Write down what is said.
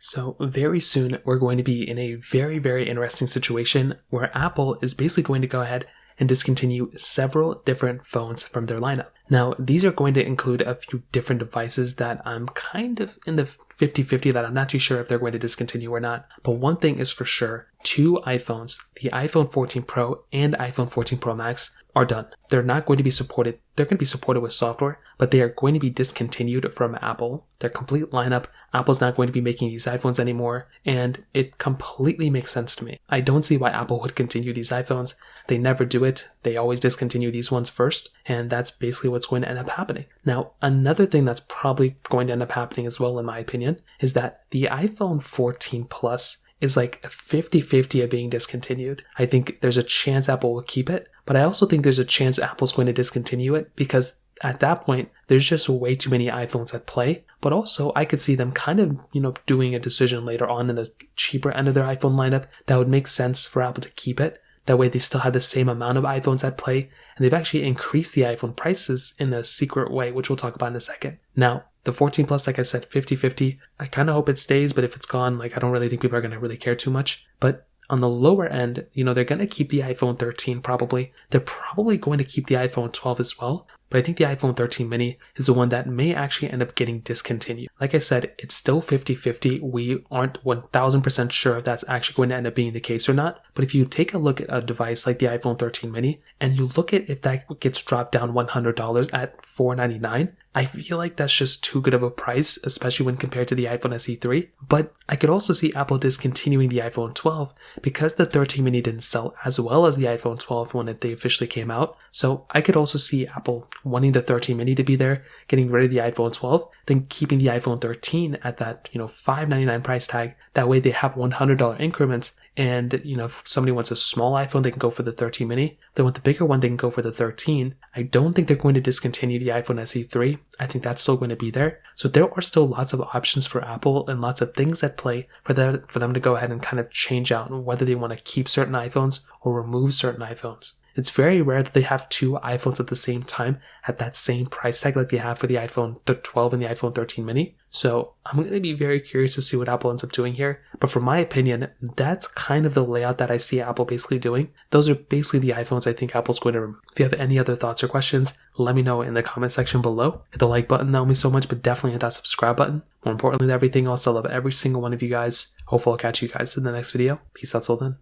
So very soon, we're going to be in a very, very interesting situation where Apple is basically going to go ahead and discontinue several different phones from their lineup. Now, these are going to include a few different devices that I'm kind of in the 50-50 that I'm not too sure if they're going to discontinue or not. But one thing is for sure, 2 iPhones, the iPhone 14 Pro and iPhone 14 Pro Max, are done. They're not going to be supported. They're going to be supported with software, but they are going to be discontinued from Apple. Their complete lineup, Apple's not going to be making these iPhones anymore, and it completely makes sense to me. I don't see why Apple would continue these iPhones. They never do it. They always discontinue these ones first, and that's basically what's going to end up happening. Now, another thing that's probably going to end up happening as well, in my opinion, is that the iPhone 14 Plus is like 50-50 of being discontinued. I think there's a chance Apple will keep it, but I also think there's a chance Apple's going to discontinue it because at that point, there's just way too many iPhones at play. But also, I could see them kind of, doing a decision later on in the cheaper end of their iPhone lineup that would make sense for Apple to keep it. That way they still have the same amount of iPhones at play, and they've actually increased the iPhone prices in a secret way, which we'll talk about in a second. Now, the 14 Plus, like I said, 50-50. I kind of hope it stays, but if it's gone, I don't really think people are going to really care too much. But on the lower end, they're going to keep the iPhone 13 probably. They're probably going to keep the iPhone 12 as well. But I think the iPhone 13 mini is the one that may actually end up getting discontinued. Like I said, it's still 50-50. We aren't 1000% sure if that's actually going to end up being the case or not. But if you take a look at a device like the iPhone 13 mini and you look at if that gets dropped down $100 at $499, I feel like that's just too good of a price, especially when compared to the iPhone SE 3. But I could also see Apple discontinuing the iPhone 12 because the 13 mini didn't sell as well as the iPhone 12 when they officially came out. So I could also see Apple wanting the 13 mini to be there, getting rid of the iPhone 12, then keeping the iPhone 13 at that, $599 price tag. That way they have $100 increments. And, if somebody wants a small iPhone, they can go for the 13 mini. If they want the bigger one, they can go for the 13. I don't think they're going to discontinue the iPhone SE 3. I think that's still going to be there. So there are still lots of options for Apple and lots of things at play for them to go ahead and kind of change out whether they want to keep certain iPhones or remove certain iPhones. It's very rare that they have 2 iPhones at the same time at that same price tag like they have for the iPhone 12 and the iPhone 13 mini. So I'm going to be very curious to see what Apple ends up doing here. But for my opinion, that's kind of the layout that I see Apple basically doing. Those are basically the iPhones I think Apple's going to remove. If you have any other thoughts or questions, let me know in the comment section below. Hit the like button, that would mean so much, but definitely hit that subscribe button. More importantly than everything else, I love every single one of you guys. Hopefully I'll catch you guys in the next video. Peace out till then.